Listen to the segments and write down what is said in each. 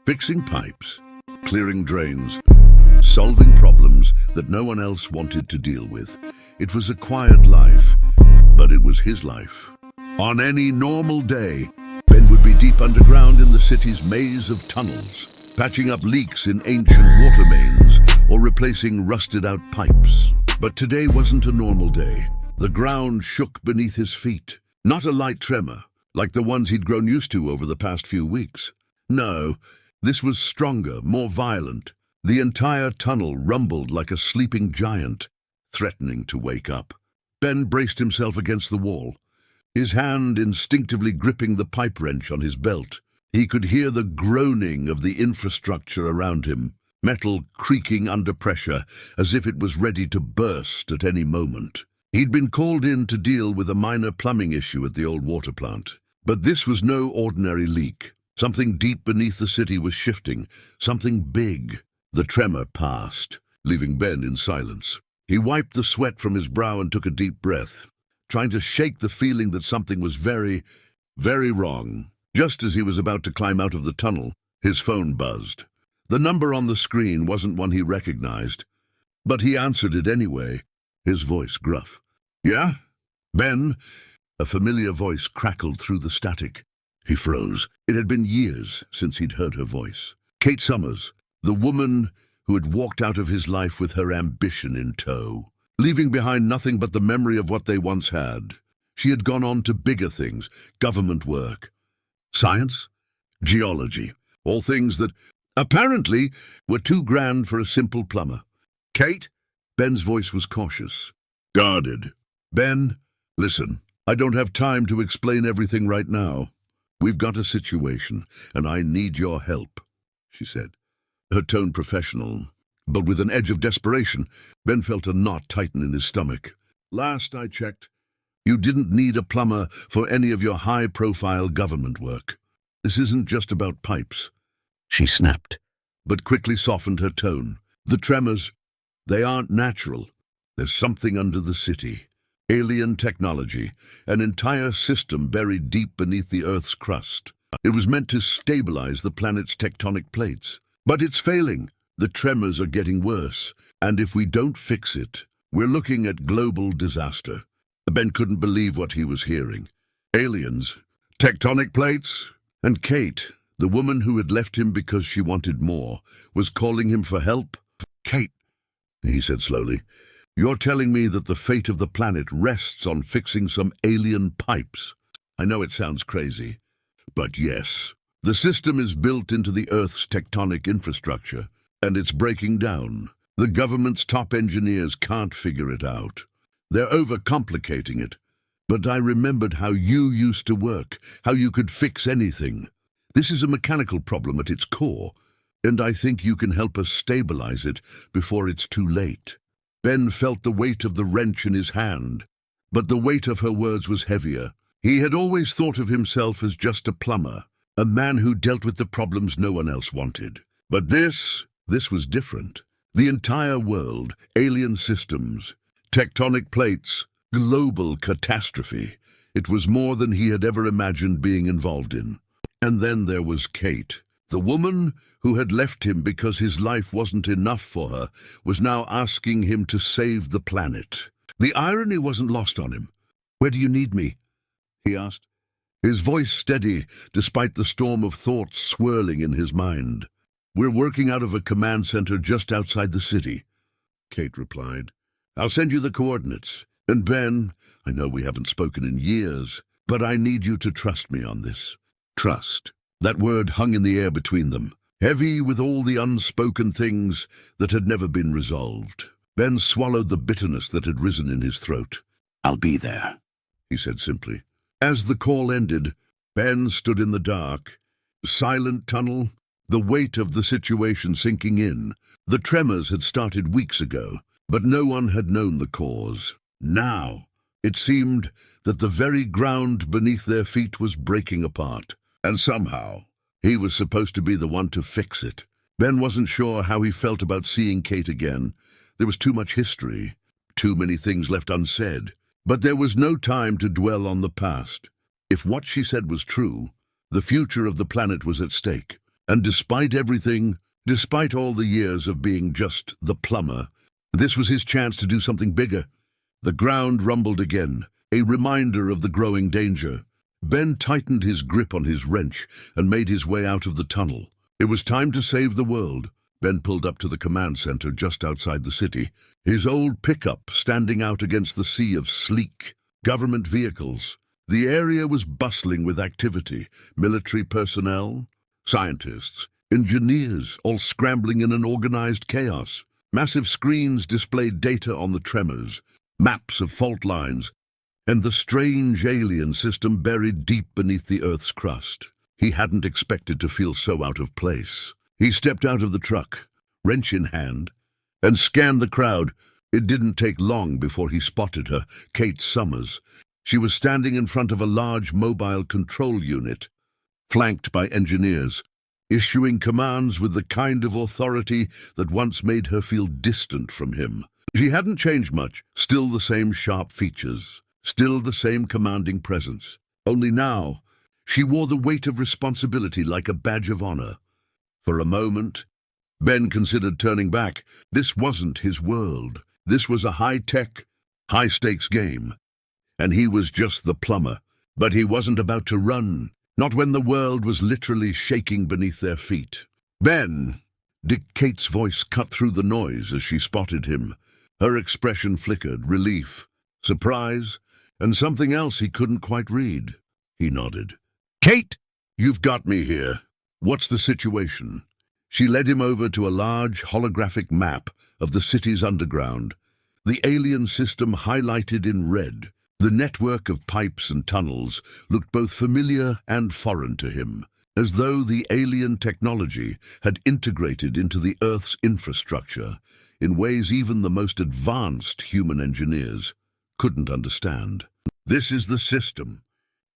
Fixing pipes, clearing drains, solving problems that no one else wanted to deal with. It was a quiet life, but it was his life. On any normal day, Ben would be deep underground in the city's maze of tunnels, patching up leaks in ancient water mains or replacing rusted-out pipes. But today wasn't a normal day. The ground shook beneath his feet. Not a light tremor, like the ones he'd grown used to over the past few weeks. No, this was stronger, more violent. The entire tunnel rumbled like a sleeping giant, threatening to wake up. Ben braced himself against the wall, his hand instinctively gripping the pipe wrench on his belt. He could hear the groaning of the infrastructure around him, metal creaking under pressure as if it was ready to burst at any moment. He'd been called in to deal with a minor plumbing issue at the old water plant. But this was no ordinary leak. Something deep beneath the city was shifting, something big. The tremor passed, leaving Ben in silence. He wiped the sweat from his brow and took a deep breath, trying to shake the feeling that something was very, very wrong. Just as he was about to climb out of the tunnel, his phone buzzed. The number on the screen wasn't one he recognized, but he answered it anyway, his voice gruff. "Yeah? Ben?" A familiar voice crackled through the static. He froze. It had been years since he'd heard her voice. Kate Summers, the woman who had walked out of his life with her ambition in tow, leaving behind nothing but the memory of what they once had. She had gone on to bigger things, government work, science, geology, all things that apparently were too grand for a simple plumber. "Kate?" Ben's voice was cautious, guarded. "Ben, listen, I don't have time to explain everything right now. We've got a situation, and I need your help," she said, her tone professional, but with an edge of desperation. Ben felt a knot tighten in his stomach. "Last I checked, you didn't need a plumber for any of your high-profile government work. This isn't just about pipes," she snapped, but quickly softened her tone. "The tremors, they aren't natural. There's something under the city. Alien technology, an entire system buried deep beneath the Earth's crust. It was meant to stabilize the planet's tectonic plates. But it's failing. The tremors are getting worse, and if we don't fix it, we're looking at global disaster." Ben couldn't believe what he was hearing. Aliens, tectonic plates, and Kate, the woman who had left him because she wanted more, was calling him for help. "Kate," he said slowly, "you're telling me that the fate of the planet rests on fixing some alien pipes. I know it sounds crazy, but yes. The system is built into the Earth's tectonic infrastructure, and it's breaking down. The government's top engineers can't figure it out. They're overcomplicating it. But I remembered how you used to work, how you could fix anything. This is a mechanical problem at its core, and I think you can help us stabilize it before it's too late." Ben felt the weight of the wrench in his hand, but the weight of her words was heavier. He had always thought of himself as just a plumber, a man who dealt with the problems no one else wanted. But this was different. The entire world, alien systems, tectonic plates, global catastrophe. It was more than he had ever imagined being involved in. And then there was Kate. The woman who had left him because his life wasn't enough for her was now asking him to save the planet. The irony wasn't lost on him. "Where do you need me?" he asked, his voice steady despite the storm of thoughts swirling in his mind. "We're working out of a command center just outside the city," Kate replied. "I'll send you the coordinates. And Ben, I know we haven't spoken in years, but I need you to trust me on this." Trust. That word hung in the air between them, heavy with all the unspoken things that had never been resolved. Ben swallowed the bitterness that had risen in his throat. "I'll be there," he said simply. As the call ended, Ben stood in the dark. Silent tunnel, the weight of the situation sinking in. The tremors had started weeks ago, but no one had known the cause. Now, it seemed that the very ground beneath their feet was breaking apart. And somehow, he was supposed to be the one to fix it. Ben wasn't sure how he felt about seeing Kate again. There was too much history, too many things left unsaid. But there was no time to dwell on the past. If what she said was true, the future of the planet was at stake. And despite everything, despite all the years of being just the plumber, this was his chance to do something bigger. The ground rumbled again, a reminder of the growing danger. Ben tightened his grip on his wrench and made his way out of the tunnel. It was time to save the world. Ben pulled up to the command center just outside the city, his old pickup standing out against the sea of sleek government vehicles. The area was bustling with activity, military personnel, scientists, engineers, all scrambling in an organized chaos. Massive screens displayed data on the tremors, maps of fault lines, and the strange alien system buried deep beneath the Earth's crust. He hadn't expected to feel so out of place. He stepped out of the truck, wrench in hand, and scanned the crowd. It didn't take long before he spotted her, Kate Summers. She was standing in front of a large mobile control unit, flanked by engineers, issuing commands with the kind of authority that once made her feel distant from him. She hadn't changed much, still the same sharp features, still the same commanding presence. Only now, she wore the weight of responsibility like a badge of honor. For a moment, Ben considered turning back. This wasn't his world. This was a high-tech, high-stakes game. And he was just the plumber. But he wasn't about to run, not when the world was literally shaking beneath their feet. "Ben!" Kate's voice cut through the noise as she spotted him. Her expression flickered, relief, surprise, and something else he couldn't quite read. He nodded. "Kate, you've got me here. What's the situation?" She led him over to a large holographic map of the city's underground, the alien system highlighted in red. The network of pipes and tunnels looked both familiar and foreign to him, as though the alien technology had integrated into the Earth's infrastructure in ways even the most advanced human engineers couldn't understand. "This is the system,"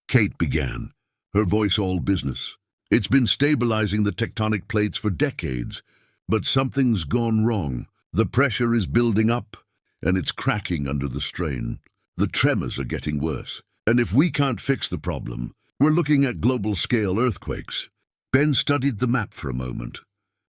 Kate began, her voice all business. "It's been stabilizing the tectonic plates for decades, but something's gone wrong. The pressure is building up, and it's cracking under the strain. The tremors are getting worse, and if we can't fix the problem, we're looking at global-scale earthquakes." Ben studied the map for a moment,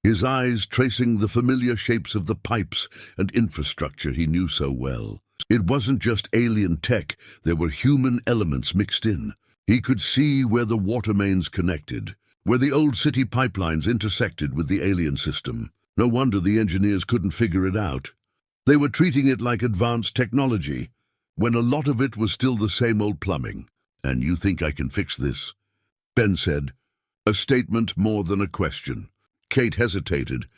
his eyes tracing the familiar shapes of the pipes and infrastructure he knew so well. It wasn't just alien tech, there were human elements mixed in. He could see where the water mains connected, where the old city pipelines intersected with the alien system. No wonder the engineers couldn't figure it out. They were treating it like advanced technology, when a lot of it was still the same old plumbing. "And you think I can fix this?" Ben said, a statement more than a question. Kate hesitated,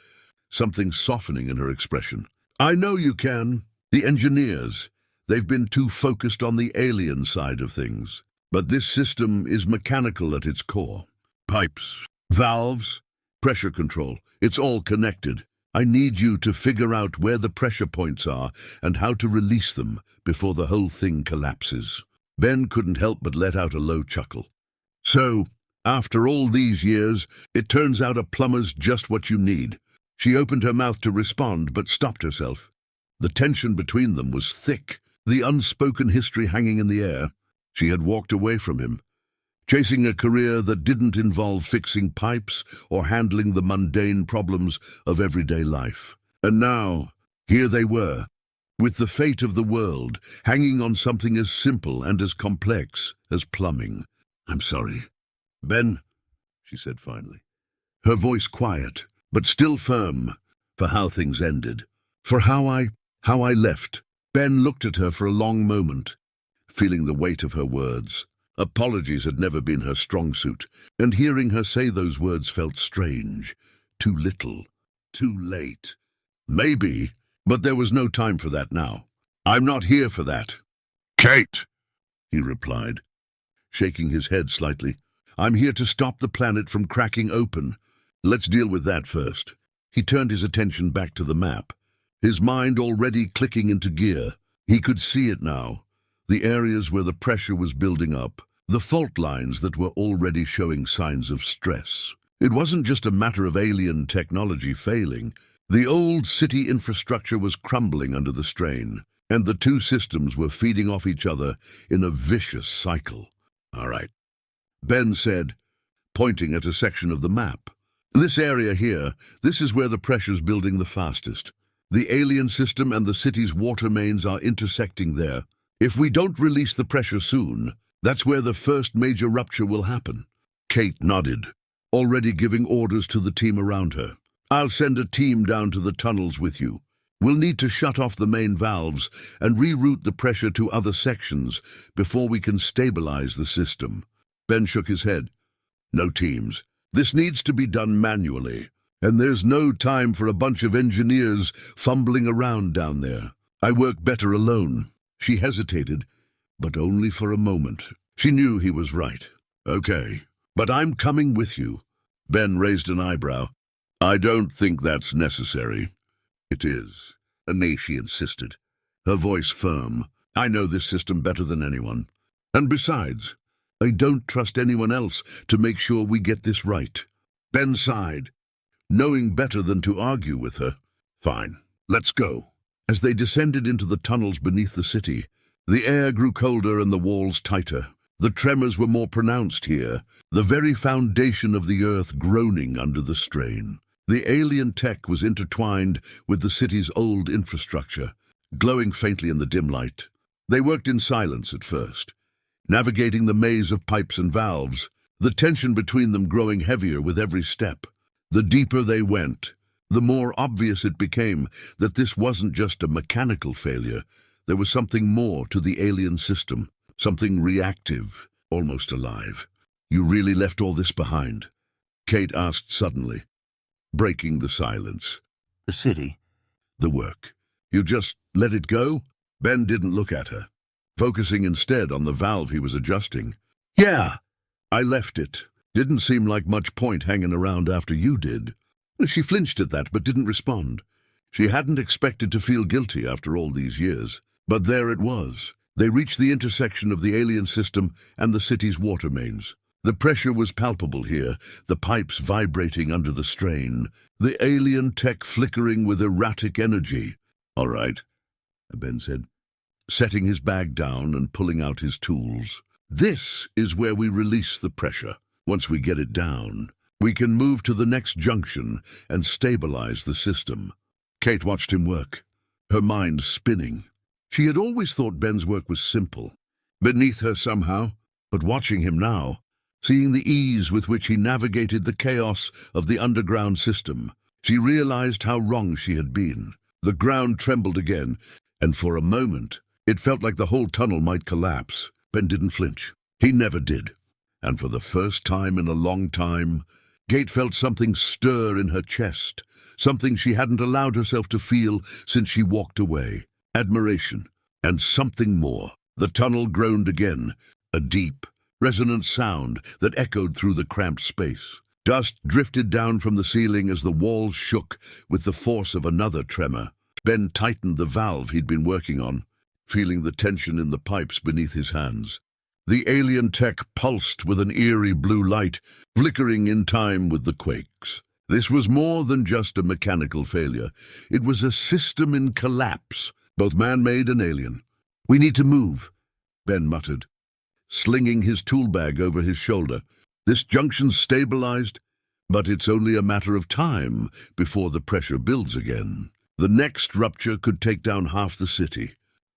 something softening in her expression. "I know you can. The engineers, they've been too focused on the alien side of things. But this system is mechanical at its core. Pipes, valves, pressure control, it's all connected. I need you to figure out where the pressure points are and how to release them before the whole thing collapses." Ben couldn't help but let out a low chuckle. "So, after all these years, it turns out a plumber's just what you need." She opened her mouth to respond, but stopped herself. The tension between them was thick, the unspoken history hanging in the air. She had walked away from him, chasing a career that didn't involve fixing pipes or handling the mundane problems of everyday life. And now, here they were, with the fate of the world hanging on something as simple and as complex as plumbing. "I'm sorry, Ben," she said finally, her voice quiet, but still firm, "for how things ended, for how I left." Ben looked at her for a long moment, feeling the weight of her words. Apologies had never been her strong suit, and hearing her say those words felt strange. Too little, too late. Maybe, but there was no time for that now. "I'm not here for that." "Kate," he replied, shaking his head slightly. "I'm here to stop the planet from cracking open. Let's deal with that first." He turned his attention back to the map, his mind already clicking into gear. He could see it now, the areas where the pressure was building up, the fault lines that were already showing signs of stress. It wasn't just a matter of alien technology failing. The old city infrastructure was crumbling under the strain, and the two systems were feeding off each other in a vicious cycle. "All right," Ben said, pointing at a section of the map. This area here, this is where the pressure's building the fastest. The alien system and the city's water mains are intersecting there. If we don't release the pressure soon, that's where the first major rupture will happen. Kate nodded, already giving orders to the team around her. I'll send a team down to the tunnels with you. We'll need to shut off the main valves and reroute the pressure to other sections before we can stabilize the system. Ben shook his head. No teams. This needs to be done manually, and there's no time for a bunch of engineers fumbling around down there. I work better alone. She hesitated, but only for a moment. She knew he was right. Okay, but I'm coming with you. Ben raised an eyebrow. I don't think that's necessary. It is, she insisted, her voice firm. I know this system better than anyone. And besides, I don't trust anyone else to make sure we get this right. Ben sighed, knowing better than to argue with her. Fine, let's go. As they descended into the tunnels beneath the city, the air grew colder and the walls tighter. The tremors were more pronounced here, the very foundation of the earth groaning under the strain. The alien tech was intertwined with the city's old infrastructure, glowing faintly in the dim light. They worked in silence at first, navigating the maze of pipes and valves, the tension between them growing heavier with every step. The deeper they went, the more obvious it became that this wasn't just a mechanical failure. There was something more to the alien system, something reactive, almost alive. You really left all this behind? Kate asked suddenly, breaking the silence. The city. The work. You just let it go? Ben didn't look at her, focusing instead on the valve he was adjusting. Yeah, I left it. Didn't seem like much point hanging around after you did. She flinched at that, but didn't respond. She hadn't expected to feel guilty after all these years. But there it was. They reached the intersection of the alien system and the city's water mains. The pressure was palpable here, the pipes vibrating under the strain, the alien tech flickering with erratic energy. All right, Ben said, setting his bag down and pulling out his tools. This is where we release the pressure. Once we get it down, we can move to the next junction and stabilize the system. Kate watched him work, her mind spinning. She had always thought Ben's work was simple, beneath her somehow, but watching him now, seeing the ease with which he navigated the chaos of the underground system, she realized how wrong she had been. The ground trembled again, and for a moment, it felt like the whole tunnel might collapse. Ben didn't flinch. He never did. And for the first time in a long time, Kate felt something stir in her chest, something she hadn't allowed herself to feel since she walked away. Admiration, and something more. The tunnel groaned again, a deep, resonant sound that echoed through the cramped space. Dust drifted down from the ceiling as the walls shook with the force of another tremor. Ben tightened the valve he'd been working on, feeling the tension in the pipes beneath his hands. The alien tech pulsed with an eerie blue light, flickering in time with the quakes. This was more than just a mechanical failure. It was a system in collapse, both man-made and alien. We need to move, Ben muttered, slinging his tool bag over his shoulder. This junction's stabilized, but it's only a matter of time before the pressure builds again. The next rupture could take down half the city.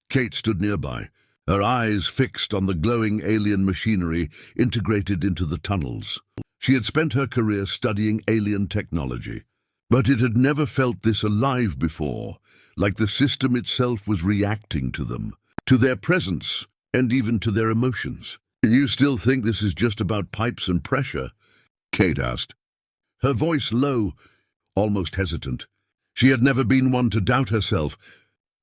Kate stood nearby, her eyes fixed on the glowing alien machinery integrated into the tunnels. She had spent her career studying alien technology, but it had never felt this alive before, like the system itself was reacting to them, to their presence, and even to their emotions. You still think this is just about pipes and pressure? Kate asked, her voice low, almost hesitant. She had never been one to doubt herself,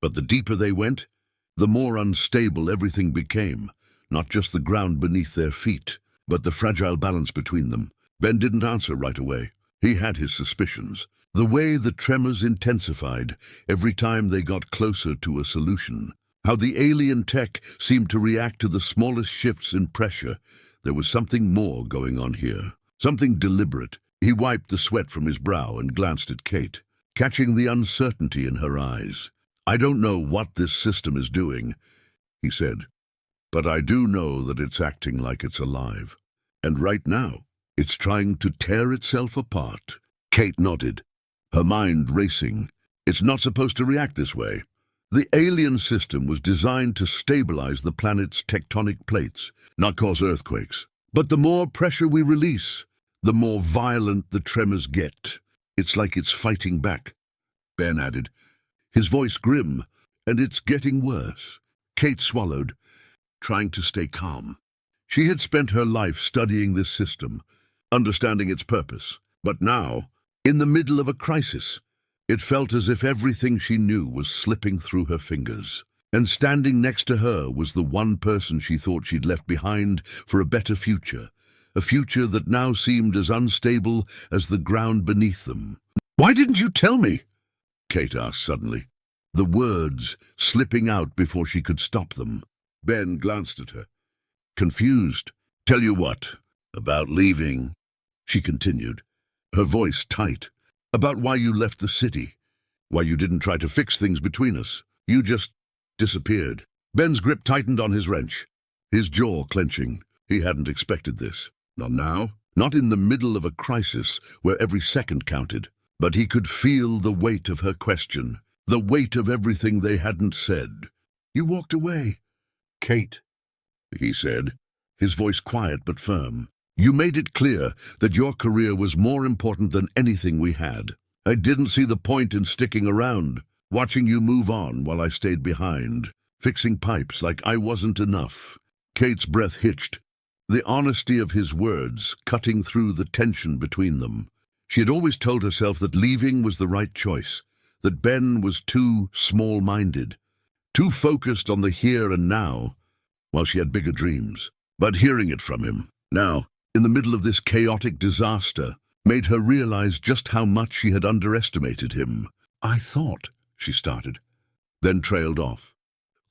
but the deeper they went, the more unstable everything became, not just the ground beneath their feet, but the fragile balance between them. Ben didn't answer right away. He had his suspicions. The way the tremors intensified every time they got closer to a solution. How the alien tech seemed to react to the smallest shifts in pressure. There was something more going on here. Something deliberate. He wiped the sweat from his brow and glanced at Kate, catching the uncertainty in her eyes. I don't know what this system is doing, he said, but I do know that it's acting like it's alive. And right now, it's trying to tear itself apart. Kate nodded, her mind racing. It's not supposed to react this way. The alien system was designed to stabilize the planet's tectonic plates, not cause earthquakes. But the more pressure we release, the more violent the tremors get. It's like it's fighting back, Ben added, his voice grim. And it's getting worse. Kate swallowed, trying to stay calm. She had spent her life studying this system, understanding its purpose. But now, in the middle of a crisis, it felt as if everything she knew was slipping through her fingers. And standing next to her was the one person she thought she'd left behind for a better future, a future that now seemed as unstable as the ground beneath them. "Why didn't you tell me?" Kate asked suddenly, the words slipping out before she could stop them. Ben glanced at her, confused. "Tell you what? About leaving," she continued, her voice tight. "About why you left the city. Why you didn't try to fix things between us. You just disappeared." Ben's grip tightened on his wrench, his jaw clenching. He hadn't expected this. Not now, not in the middle of a crisis where every second counted. But he could feel the weight of her question, the weight of everything they hadn't said. "You walked away." "Kate," he said, his voice quiet but firm. "You made it clear that your career was more important than anything we had. I didn't see the point in sticking around, watching you move on while I stayed behind, fixing pipes like I wasn't enough." Kate's breath hitched, the honesty of his words cutting through the tension between them. She had always told herself that leaving was the right choice, that Ben was too small-minded, too focused on the here and now, while she had bigger dreams. But hearing it from him, now, in the middle of this chaotic disaster, made her realize just how much she had underestimated him. "I thought," she started, then trailed off,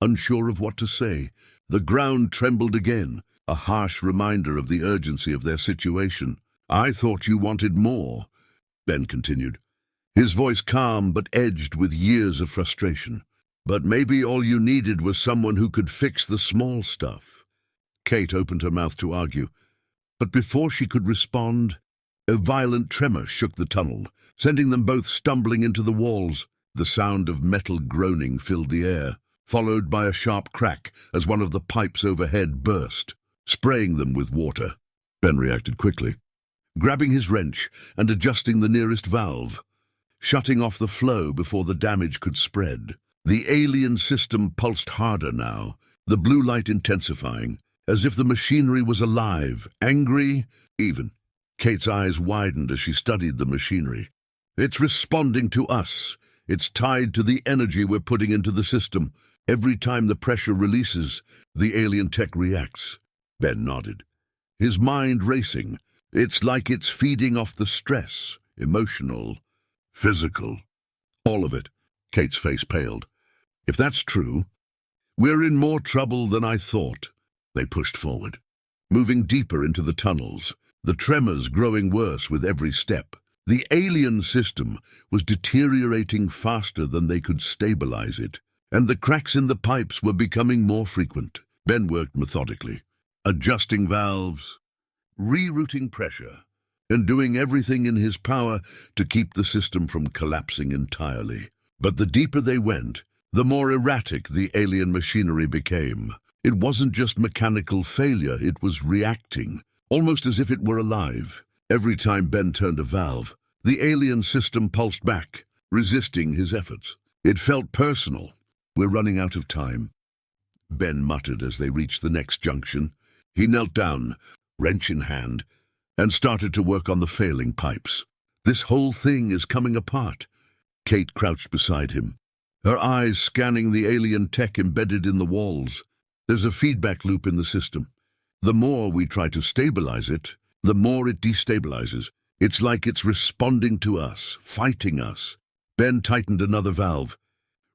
unsure of what to say. The ground trembled again, a harsh reminder of the urgency of their situation. "I thought you wanted more," Ben continued, his voice calm but edged with years of frustration. "But maybe all you needed was someone who could fix the small stuff." Kate opened her mouth to argue, but before she could respond, a violent tremor shook the tunnel, sending them both stumbling into the walls. The sound of metal groaning filled the air, followed by a sharp crack as one of the pipes overhead burst, spraying them with water. Ben reacted quickly, grabbing his wrench and adjusting the nearest valve, shutting off the flow before the damage could spread. The alien system pulsed harder now, the blue light intensifying, as if the machinery was alive, angry, even. Kate's eyes widened as she studied the machinery. "It's responding to us. It's tied to the energy we're putting into the system. Every time the pressure releases, the alien tech reacts." Ben nodded, his mind racing. "It's like it's feeding off the stress, emotional, physical, all of it." Kate's face paled. "If that's true, we're in more trouble than I thought." They pushed forward, moving deeper into the tunnels, the tremors growing worse with every step. The alien system was deteriorating faster than they could stabilize it, and the cracks in the pipes were becoming more frequent. Ben worked methodically, adjusting valves, rerouting pressure, and doing everything in his power to keep the system from collapsing entirely. But the deeper they went, the more erratic the alien machinery became. It wasn't just mechanical failure, it was reacting, almost as if it were alive. Every time Ben turned a valve, the alien system pulsed back, resisting his efforts. It felt personal. "We're running out of time," Ben muttered as they reached the next junction. He knelt down, wrench in hand, and started to work on the failing pipes. "This whole thing is coming apart." Kate crouched beside him, her eyes scanning the alien tech embedded in the walls. "There's a feedback loop in the system. The more we try to stabilize it, the more it destabilizes. It's like it's responding to us, fighting us." Ben tightened another valve,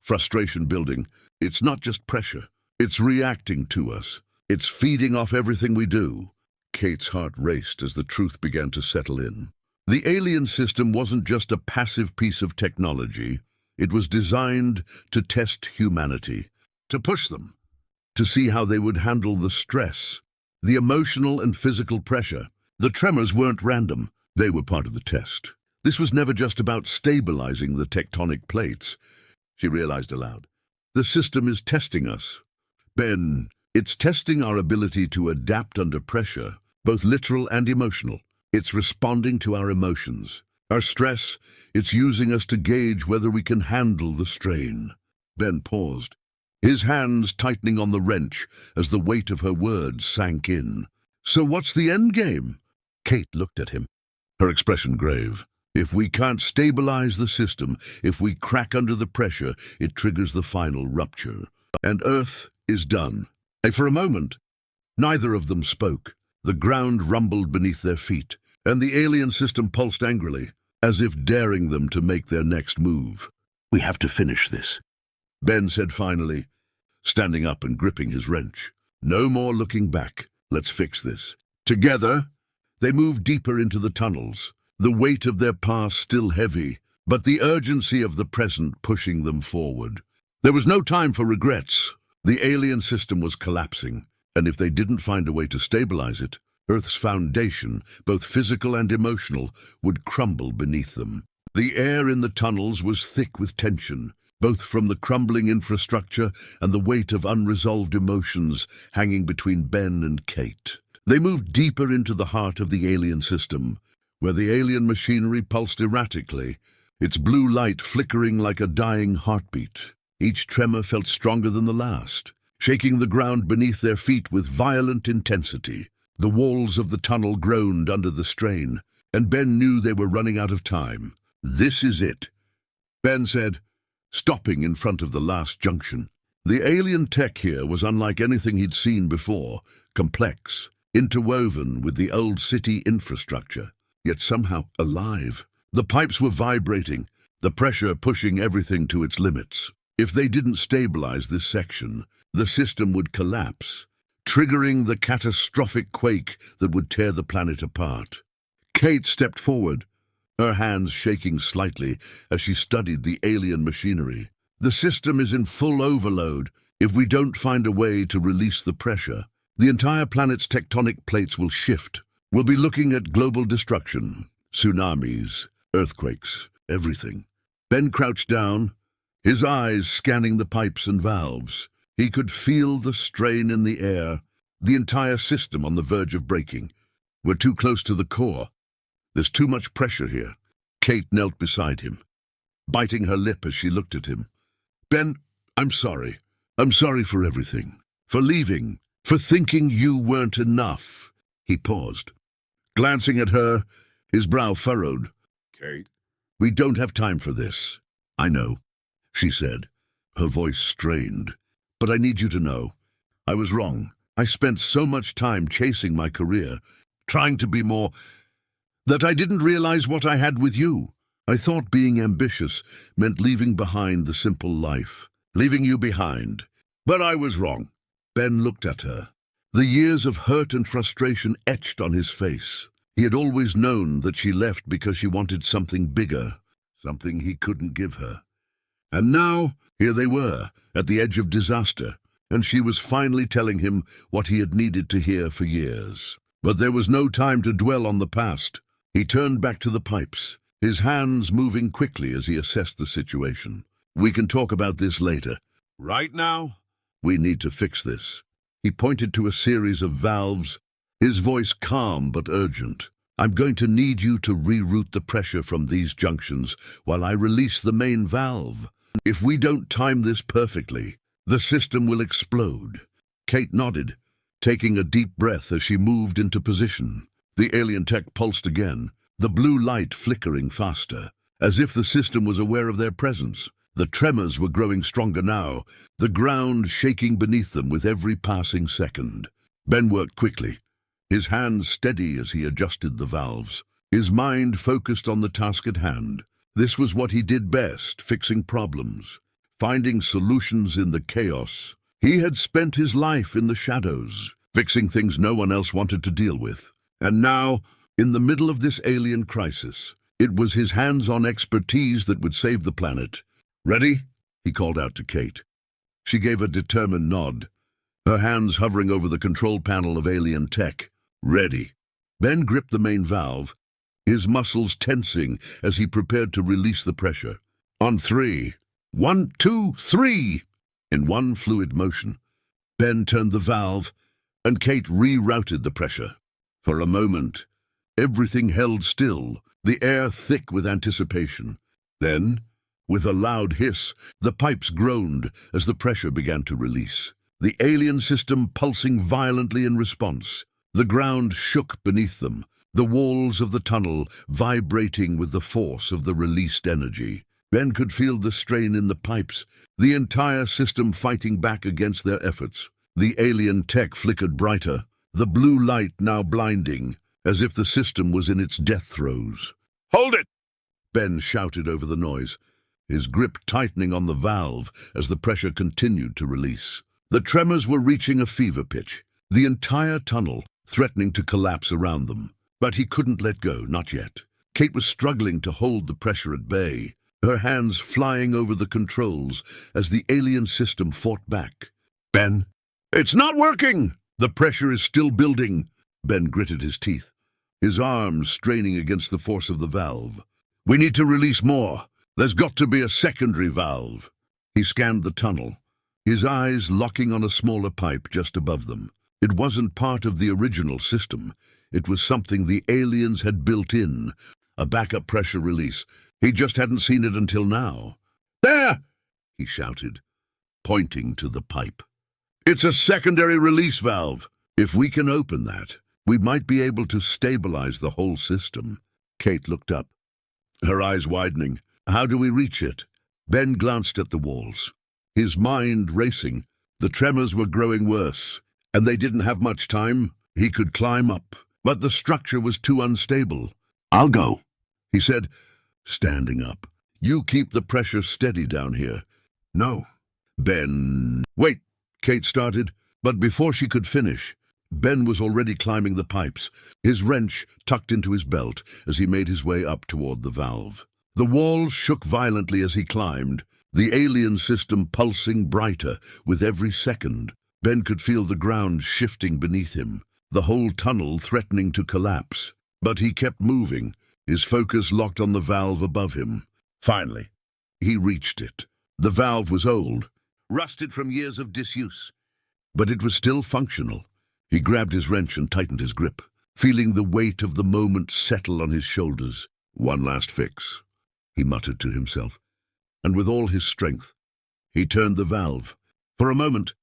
frustration building. "It's not just pressure. It's reacting to us. It's feeding off everything we do." Kate's heart raced as the truth began to settle in. The alien system wasn't just a passive piece of technology. It was designed to test humanity, to push them, to see how they would handle the stress, the emotional and physical pressure. The tremors weren't random. They were part of the test. This was never just about stabilizing the tectonic plates, she realized aloud. The system is testing us. Ben, it's testing our ability to adapt under pressure, both literal and emotional. It's responding to our emotions. Our stress, it's using us to gauge whether we can handle the strain. Ben paused, his hands tightening on the wrench as the weight of her words sank in. So what's the end game? Kate looked at him, her expression grave. If we can't stabilize the system, if we crack under the pressure, it triggers the final rupture. And Earth is done. And for a moment, neither of them spoke. The ground rumbled beneath their feet, and the alien system pulsed angrily, as if daring them to make their next move. We have to finish this, Ben said finally, standing up and gripping his wrench. No more looking back. Let's fix this. Together, they moved deeper into the tunnels, the weight of their past still heavy, but the urgency of the present pushing them forward. There was no time for regrets. The alien system was collapsing, and if they didn't find a way to stabilize it, Earth's foundation, both physical and emotional, would crumble beneath them. The air in the tunnels was thick with tension, both from the crumbling infrastructure and the weight of unresolved emotions hanging between Ben and Kate. They moved deeper into the heart of the alien system, where the alien machinery pulsed erratically, its blue light flickering like a dying heartbeat. Each tremor felt stronger than the last, shaking the ground beneath their feet with violent intensity. The walls of the tunnel groaned under the strain, and Ben knew they were running out of time. This is it, Ben said, stopping in front of the last junction. The alien tech here was unlike anything he'd seen before, complex, interwoven with the old city infrastructure, yet somehow alive. The pipes were vibrating, the pressure pushing everything to its limits. If they didn't stabilize this section, the system would collapse, triggering the catastrophic quake that would tear the planet apart. Kate stepped forward, her hands shaking slightly as she studied the alien machinery. The system is in full overload. If we don't find a way to release the pressure, the entire planet's tectonic plates will shift. We'll be looking at global destruction, tsunamis, earthquakes, everything. Ben crouched down, his eyes scanning the pipes and valves. He could feel the strain in the air, the entire system on the verge of breaking. We're too close to the core. There's too much pressure here. Kate knelt beside him, biting her lip as she looked at him. Ben, I'm sorry. I'm sorry for everything. For leaving. For thinking you weren't enough. He paused, glancing at her, his brow furrowed. Kate, we don't have time for this. I know, she said, her voice strained. But I need you to know, I was wrong. I spent so much time chasing my career, trying to be more, that I didn't realize what I had with you. I thought being ambitious meant leaving behind the simple life, leaving you behind. But I was wrong. Ben looked at her, the years of hurt and frustration etched on his face. He had always known that she left because she wanted something bigger, something he couldn't give her. And now, here they were, at the edge of disaster, and she was finally telling him what he had needed to hear for years. But there was no time to dwell on the past. He turned back to the pipes, his hands moving quickly as he assessed the situation. We can talk about this later. Right now, we need to fix this. He pointed to a series of valves, his voice calm but urgent. I'm going to need you to reroute the pressure from these junctions while I release the main valve. If we don't time this perfectly, the system will explode. Kate nodded, taking a deep breath as she moved into position. The alien tech pulsed again, the blue light flickering faster, as if the system was aware of their presence. The tremors were growing stronger now, the ground shaking beneath them with every passing second. Ben worked quickly, his hands steady as he adjusted the valves, his mind focused on the task at hand. This was what he did best, fixing problems, finding solutions in the chaos. He had spent his life in the shadows, fixing things no one else wanted to deal with. And now, in the middle of this alien crisis, it was his hands-on expertise that would save the planet. Ready? He called out to Kate. She gave a determined nod, her hands hovering over the control panel of alien tech. Ready. Ben gripped the main valve, his muscles tensing as he prepared to release the pressure. On three. 1, 2, 3! In one fluid motion, Ben turned the valve, and Kate rerouted the pressure. For a moment, everything held still, the air thick with anticipation. Then, with a loud hiss, the pipes groaned as the pressure began to release. The alien system pulsing violently in response. The ground shook beneath them, the walls of the tunnel vibrating with the force of the released energy. Ben could feel the strain in the pipes, the entire system fighting back against their efforts. The alien tech flickered brighter, the blue light now blinding, as if the system was in its death throes. "Hold it!" Ben shouted over the noise, his grip tightening on the valve as the pressure continued to release. The tremors were reaching a fever pitch, the entire tunnel threatening to collapse around them. But he couldn't let go, not yet. Kate was struggling to hold the pressure at bay, her hands flying over the controls as the alien system fought back. "Ben, it's not working! The pressure is still building." Ben gritted his teeth, his arms straining against the force of the valve. "We need to release more. There's got to be a secondary valve." He scanned the tunnel, his eyes locking on a smaller pipe just above them. It wasn't part of the original system. It was something the aliens had built in, a backup pressure release. He just hadn't seen it until now. "There!" he shouted, pointing to the pipe. "It's a secondary release valve. If we can open that, we might be able to stabilize the whole system." Kate looked up, her eyes widening. "How do we reach it?" Ben glanced at the walls, his mind racing. The tremors were growing worse, and they didn't have much time. He could climb up, but the structure was too unstable. "I'll go," he said, standing up. "You keep the pressure steady down here." "No." Ben... "Wait," Kate started, but before she could finish, Ben was already climbing the pipes, his wrench tucked into his belt as he made his way up toward the valve. The walls shook violently as he climbed, the alien system pulsing brighter with every second. Ben could feel the ground shifting beneath him, the whole tunnel threatening to collapse. But he kept moving, his focus locked on the valve above him. Finally, he reached it. The valve was old, rusted from years of disuse, but it was still functional. He grabbed his wrench and tightened his grip, feeling the weight of the moment settle on his shoulders. "One last fix," he muttered to himself, and with all his strength, he turned the valve. For a moment,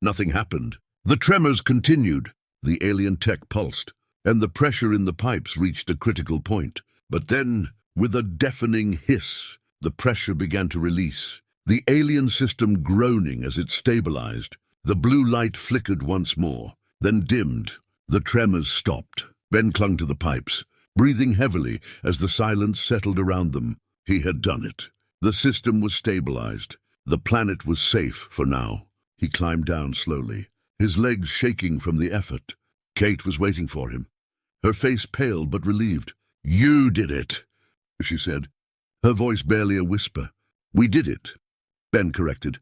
nothing happened. The tremors continued, the alien tech pulsed, and the pressure in the pipes reached a critical point. But then, with a deafening hiss, the pressure began to release, the alien system groaning as it stabilized. The blue light flickered once more, then dimmed. The tremors stopped. Ben clung to the pipes, breathing heavily as the silence settled around them. He had done it. The system was stabilized. The planet was safe for now. He climbed down slowly, his legs shaking from the effort. Kate was waiting for him, her face pale but relieved. "You did it," she said, her voice barely a whisper. "We did it," Ben corrected,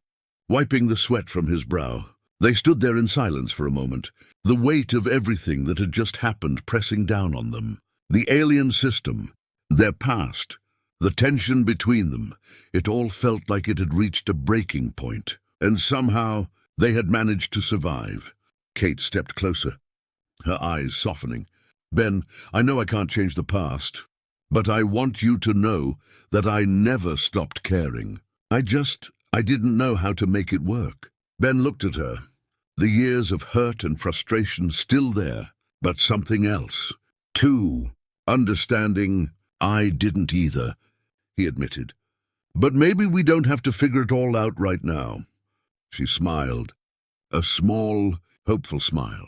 wiping the sweat from his brow. They stood there in silence for a moment, the weight of everything that had just happened pressing down on them. The alien system, their past, the tension between them, it all felt like it had reached a breaking point, and somehow they had managed to survive. Kate stepped closer, her eyes softening. "Ben, I know I can't change the past, but I want you to know that I never stopped caring. I didn't know how to make it work." Ben looked at her, the years of hurt and frustration still there, but something else, too. Understanding. "I didn't either," he admitted. "But maybe we don't have to figure it all out right now." She smiled, a small, hopeful smile.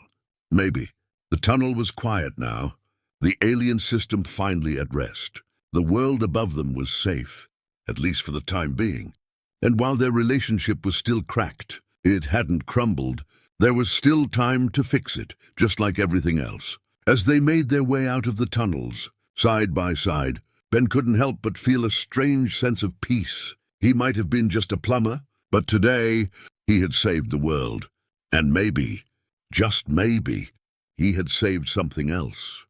"Maybe." The tunnel was quiet now, the alien system finally at rest. The world above them was safe, at least for the time being. And while their relationship was still cracked, it hadn't crumbled, there was still time to fix it, just like everything else. As they made their way out of the tunnels, side by side, Ben couldn't help but feel a strange sense of peace. He might have been just a plumber, but today he had saved the world. And maybe, just maybe, he had saved something else.